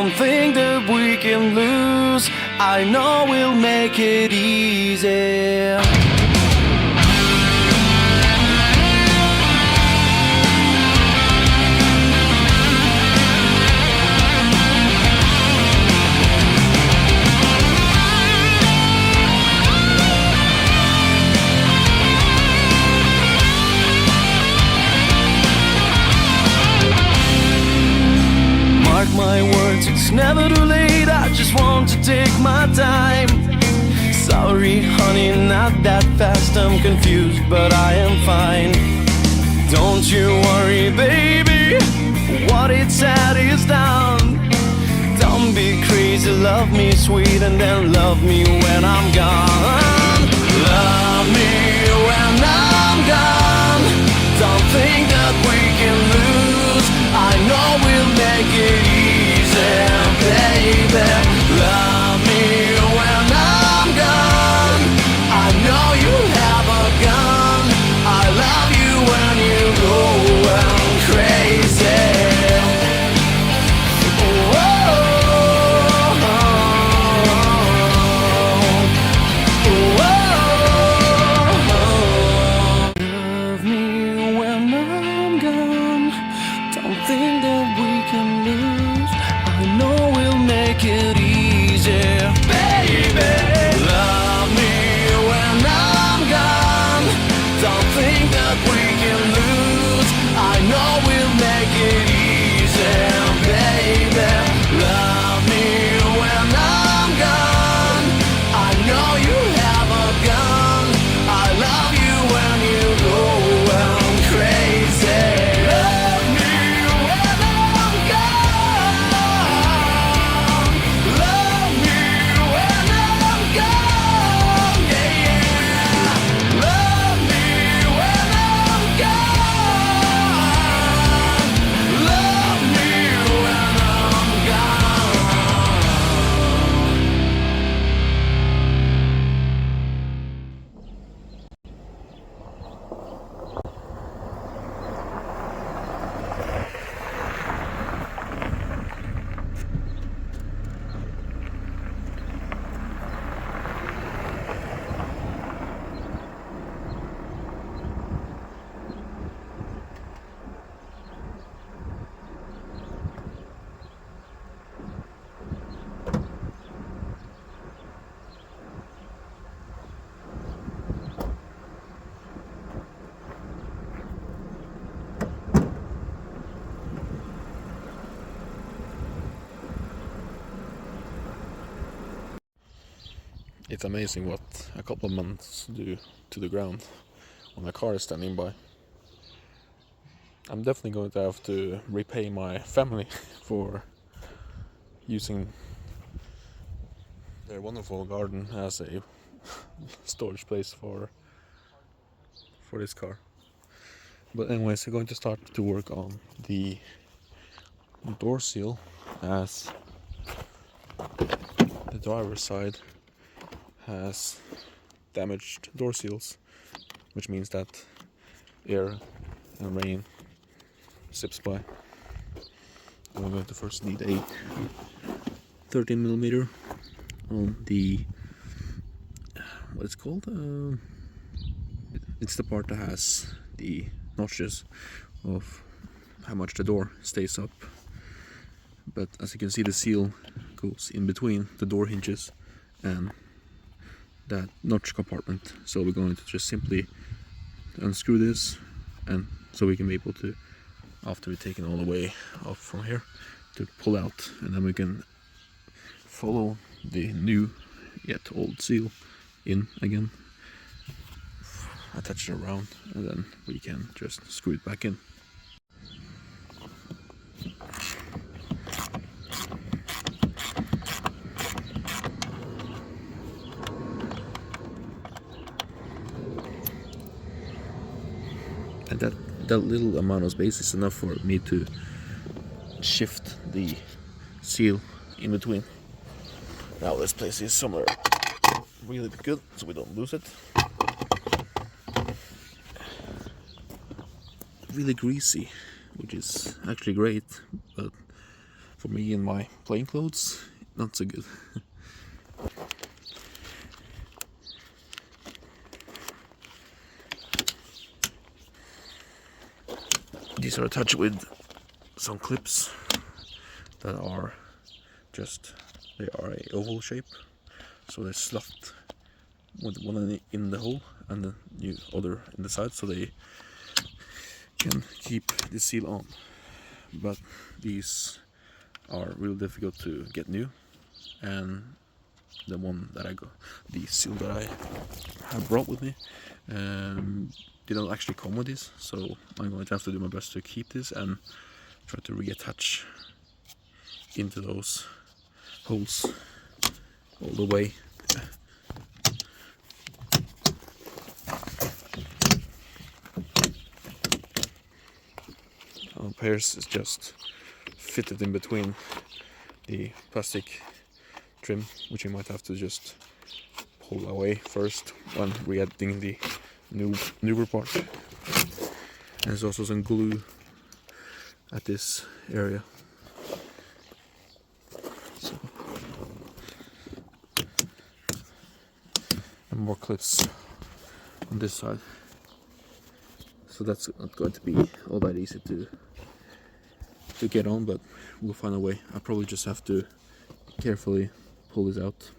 Don't think that we can lose. I know we'll make it easy. Mark my words, it's never too late. I just want to take my time. Sorry, honey, not that fast. I'm confused, but I am fine. Don't you worry, baby. What it said is down. Don't be crazy, love me sweet, and then love me when I'm gone. Love me when I'm gone. Don't think that we can lose. I know we'll make it easy, baby. Love me when I'm gone. I know you have a gun. I love you when you go crazy. Love me when I'm gone. Don't think that we can lose. I know we'll make it easy, baby. Love me when I'm gone. Don't think that we can lose. I know we'll make it easy, baby. Love me when I'm gone. I know you have a gun. I love you when you go crazy. Love me when I'm gone. Love me when I'm gone. Yeah, yeah. Love me when I'm gone. Love me when I'm gone. It's amazing what a couple of months do to the ground when a car is standing by. I'm definitely going to have to repay my family for using their wonderful garden as a storage place for this car. But anyways, we're going to start to work on the door seal, as the driver's side has damaged door seals, which means that air and rain sips by. And we're going to first need a 13mm on the, what it's called, it's the part that has the notches of how much the door stays up. But as you can see, the seal goes in between the door hinges and that notch compartment, so we're going to just simply unscrew this, and so we can be able to, after we've taken all the way off from here, to pull out, and then we can follow the new yet old seal in again, attach it around, and then we can just screw it back in. And that little amount of space is enough for me to shift the seal in between. Now this place is somewhere really good, so we don't lose it. Really greasy, which is actually great, but for me in my plain clothes, not so good. These are attached with some clips that are they are a oval shape, so they slot with one in the hole and the other in the side, so they can keep the seal on. But these are real difficult to get new, and the seal that I have brought with me didn't actually come with this, so I'm going to have to do my best to keep this and try to reattach into those holes all the way. Pairs is just fitted in between the plastic trim, which you might have to just pull away first when re-adding the newer part. And there's also some glue at this area. So, and more clips on this side. So that's not going to be all that easy to get on, but we'll find a way. I probably just have to carefully pull this out.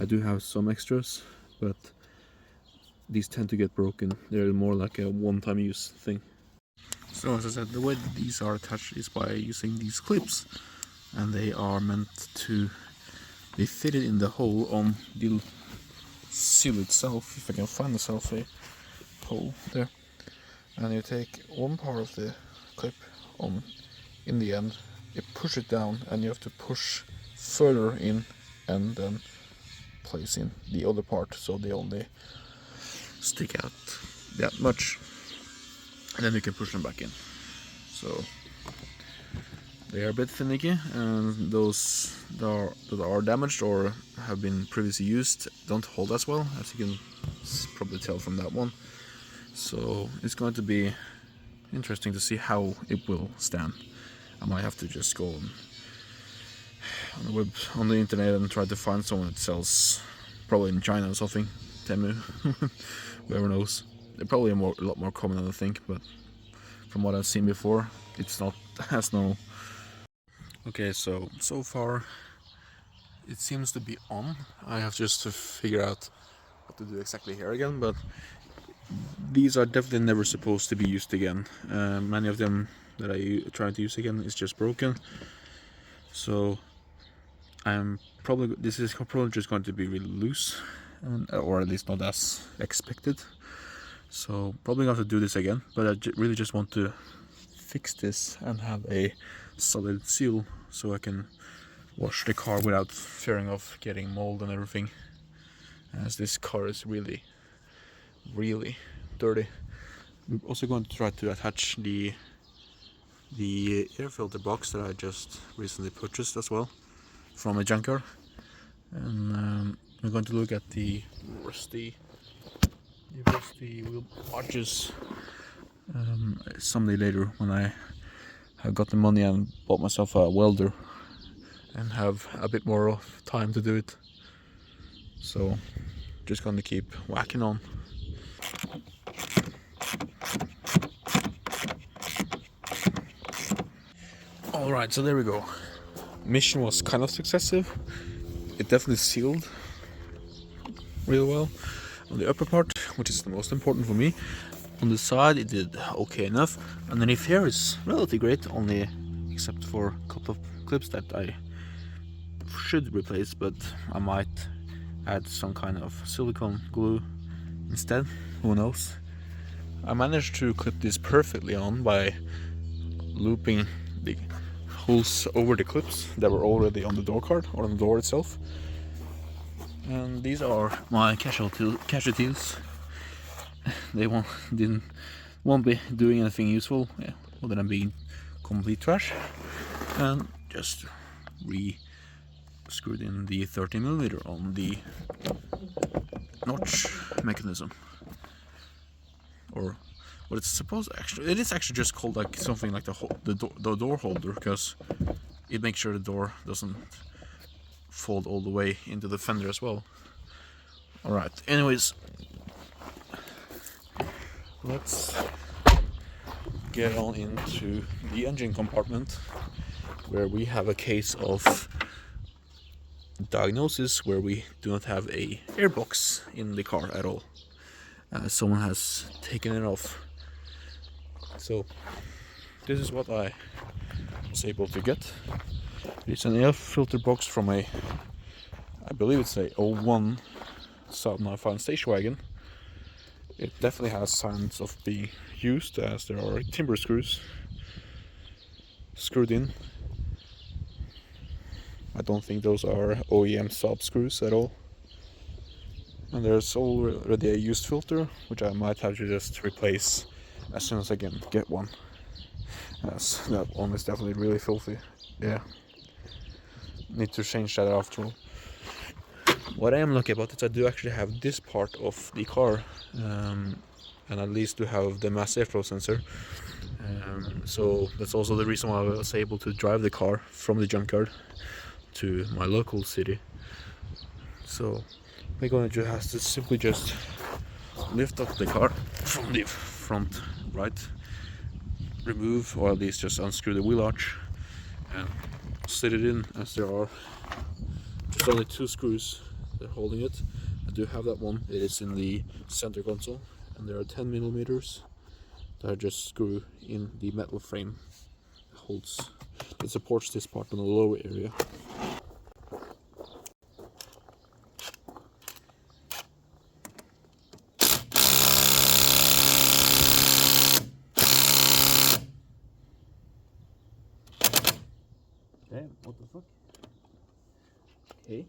I do have some extras, but these tend to get broken. They're more like a one-time use thing. So as I said, the way these are attached is by using these clips, and they are meant to be fitted in the hole on the seal itself, if I can find myself a hole there. And you take one part of the clip on in the end, you push it down, and you have to push further in and then place in the other part, so they only stick out that much, and then you can push them back in. So they are a bit finicky, and those that are damaged or have been previously used don't hold as well, as you can probably tell from that one. So it's going to be interesting to see how it will stand. I might have to just go on the internet and try to find someone that sells, probably in China or something, Temu, whoever knows. They're probably a lot more common than I think, but from what I've seen before, it's not as normal. Okay, so far it seems to be on. I have just to figure out what to do exactly here again, but these are definitely never supposed to be used again. Many of them that I try to use again is just broken. So this is probably just going to be really loose, or at least not as expected. So probably going to do this again, but I really just want to fix this and have a solid seal so I can wash the car without fearing of getting mold and everything, as this car is really dirty. I'm also going to try to attach the air filter box that I just recently purchased as well from a junkyard, and we're going to look at the rusty wheel arches someday later, when I have got the money and bought myself a welder and have a bit more of time to do it. So just going to keep whacking on. Alright, so there we go. Mission was kind of successful. It definitely sealed real well on the upper part, which is the most important for me. On the side it did okay enough. Underneath here is relatively great, only except for a couple of clips that I should replace, but I might add some kind of silicone glue instead, who knows. I managed to clip this perfectly on by looping the holes over the clips that were already on the door card or on the door itself. And these are my casualties. They won't be doing anything useful, other than being complete trash. And just screwed in the 30mm on the notch mechanism, or what it's supposed. Actually, it is actually just called like something like the door holder, because it makes sure the door doesn't fold all the way into the fender as well. Alright, anyways, let's get on into the engine compartment, where we have a case of diagnosis where we do not have a airbox in the car at all. Someone has taken it off. So this is what I was able to get. It's an air filter box from I believe it's a 01 SAAB 95 station wagon. It definitely has signs of being used, as there are timber screws screwed in. I don't think those are OEM SAAB screws at all. And there's already a used filter, which I might have to just replace as soon as I can get one, as that one is definitely really filthy. Yeah, need to change that after all. What I am lucky about is I do actually have this part of the car, and at least to have the mass airflow sensor. So that's also the reason why I was able to drive the car from the junkyard to my local city. So we're going to have to simply just lift up the car from the front right, remove, or at least just unscrew the wheel arch and slid it in, as there are just only 2 screws that are holding it. I do have that one. It is in the center console, and there are 10 millimeters that I just screw in the metal frame that supports this part on the lower area. Damn, what the fuck? Okay.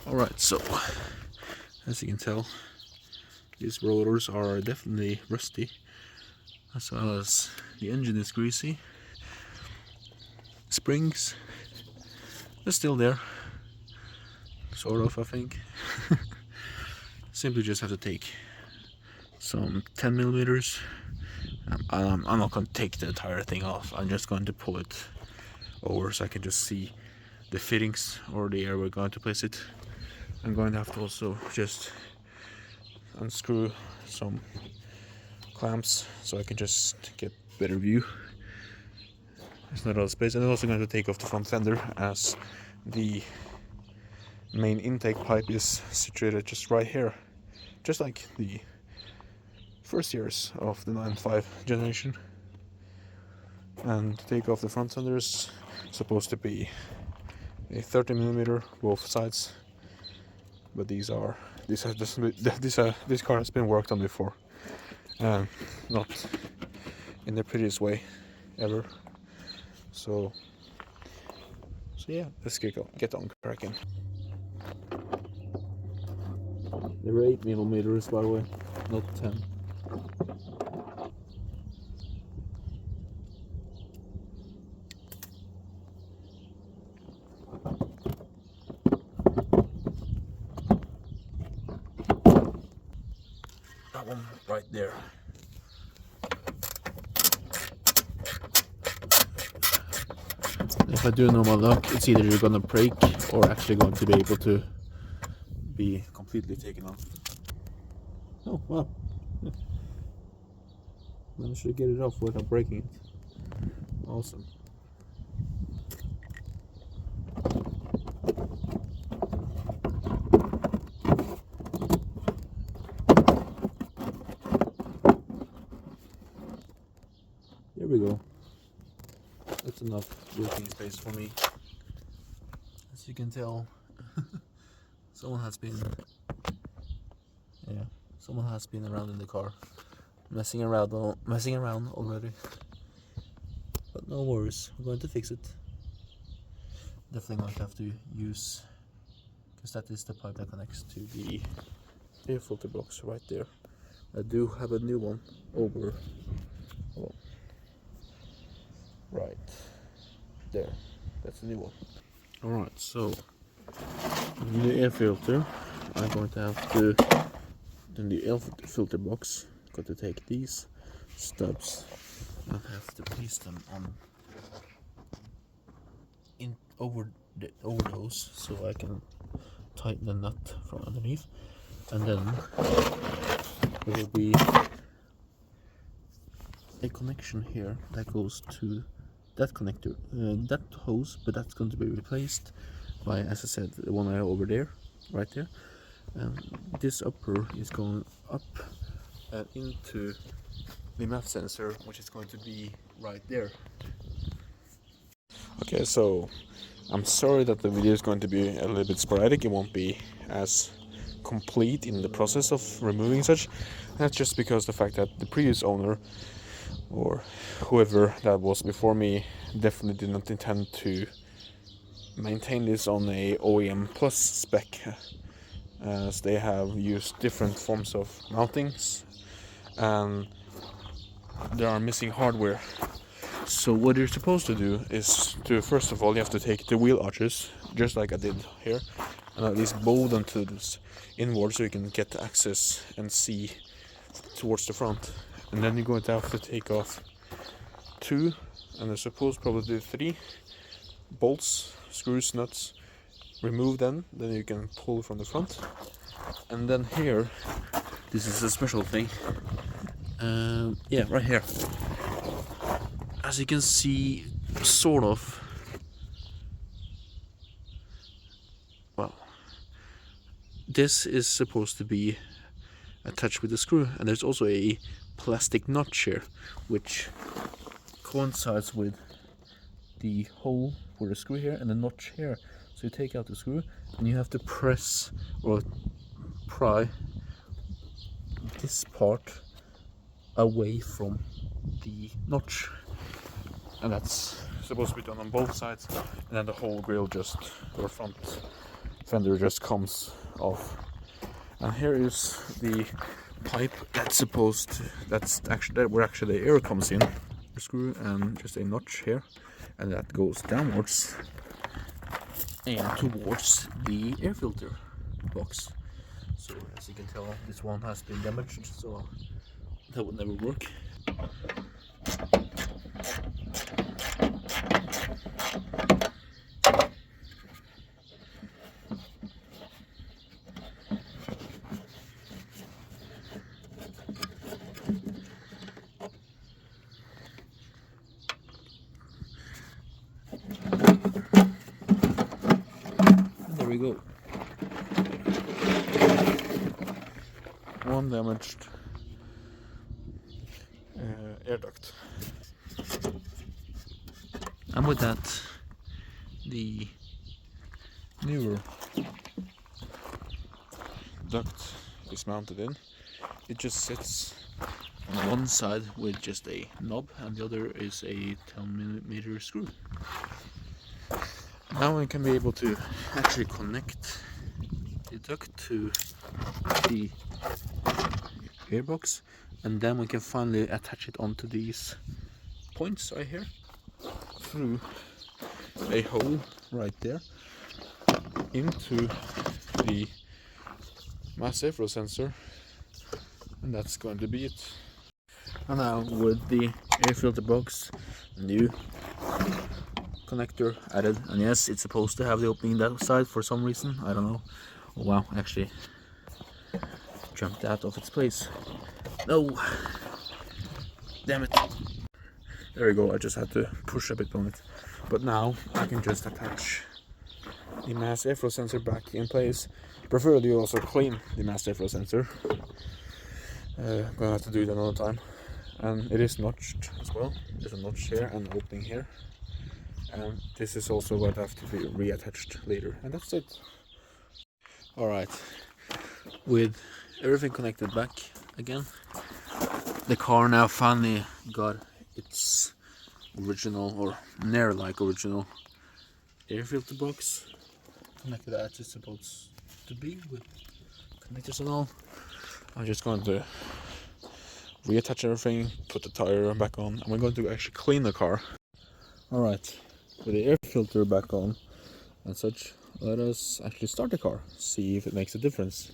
Alright, so as you can tell, these rollers are definitely rusty, as well as the engine is greasy. Springs are still there, sort of, I think. Simply just have to take some 10 millimeters. I'm not going to take the entire thing off. I'm just going to pull it over so I can just see the fittings or the area we're going to place it. I'm going to have to also just unscrew some clamps so I can just get better view. There's not a lot of space, and I'm also going to take off the front fender, as the main intake pipe is situated just right here, just like the first years of the 9.5 generation. And to take off the front fender is supposed to be a 30 millimeter both sides. But this car has been worked on before, and not in the prettiest way ever. So yeah, let's get on cracking. There were 8 millimeters, by the way, not 10. That one right there. If I do normal lock, it's either you're gonna break or actually going to be able to be completely taken off. Oh wow. Managed to get it off without breaking it. Awesome. There we go. That's enough working space for me. As you can tell, someone has been around in the car, messing around already. But no worries, we're going to fix it. Definitely going to have to use, because that is the pipe that connects to the air filter box right there. I do have a new one over. Oh, right there. That's the new one. Alright, so the air filter, I'm going to have to, in the air filter box, got to take these stubs and have to place them on over those, so I can tighten the nut from underneath, and then there will be a connection here that goes to that connector, that hose, but that's going to be replaced by, as I said, the one over there, right there. This upper is going up into the map sensor, which is going to be right there. Okay, so I'm sorry that the video is going to be a little bit sporadic. It won't be as complete in the process of removing such. That's just because the fact that the previous owner, or whoever that was before me, definitely did not intend to maintain this on a OEM Plus spec, as they have used different forms of mountings and there are missing hardware. So what you're supposed to do is to, first of all, you have to take the wheel arches, just like I did here, and at least bow them to this inward so you can get access and see towards the front. And then you're going to have to take off 2, and they're supposed probably do 3 bolts, screws, nuts, remove them, then you can pull from the front. And then here, this is a special thing, yeah, right here. As you can see, sort of, well, this is supposed to be attached with a screw, and there's also a plastic notch here, which coincides with the hole for the screw here and the notch here. So you take out the screw and you have to press or pry this part away from the notch, and that's supposed to be done on both sides, and then the whole grill just, or front fender just comes off. And here is the pipe that's supposed to, where actually the air comes in, the screw and just a notch here, and that goes downwards and towards the air filter box. So as you can tell, this one has been damaged, so that would never work. There we go. One damaged air duct. And with that, the newer duct is mounted in. It just sits on one side with just a knob, and the other is a 10mm screw. Now I can be able to actually connect the duct to the gearbox, and then we can finally attach it onto these points right here through a hole right there into the mass airflow sensor, And that's going to be it. And now with the air filter box, new connector added, and yes, it's supposed to have the opening that side for some reason, I don't know. Oh wow, actually jumped out of its place. No! Damn it! There we go, I just had to push a bit on it. But now I can just attach the mass airflow sensor back in place. Preferably also clean the mass airflow sensor. Gonna have to do it another time. And it is notched as well. There's a notch here and an opening here. And this is also what have to be reattached later. And that's it. Alright. With everything connected back again, the car now finally got its original, or near like original, air filter box connected as it's supposed to be, with connectors and all. I'm just going to reattach everything, put the tire back on, and we're going to actually clean the car. Alright, with the air filter back on and such, let us actually start the car, see if it makes a difference.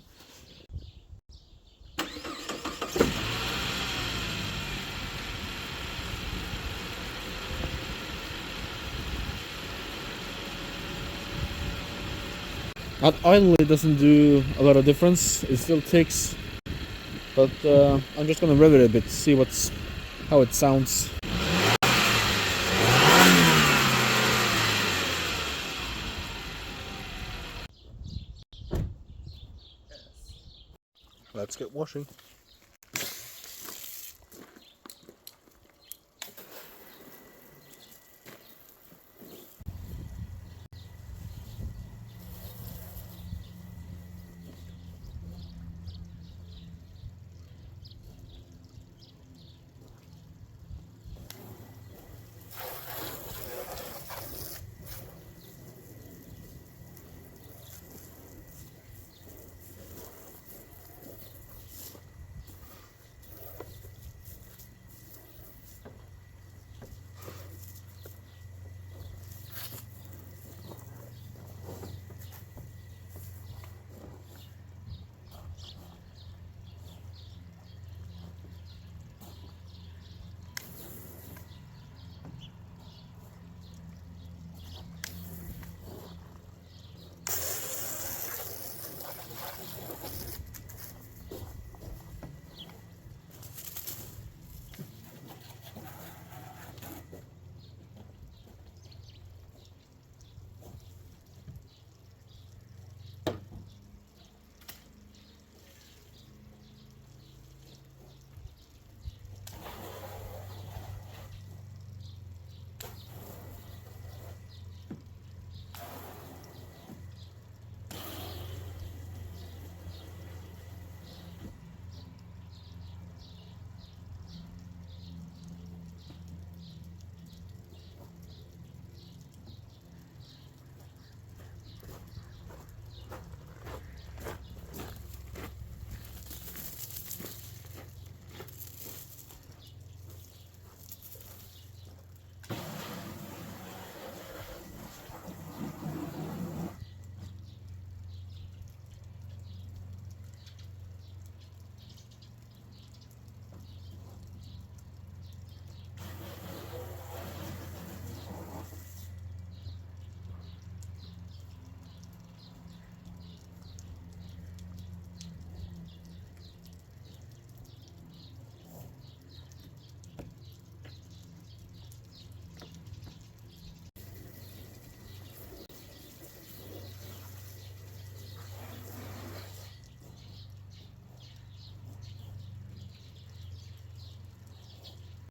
At idle it doesn't do a lot of difference, it still ticks, but I'm just gonna rev it a bit, see how it sounds. Let's get washing.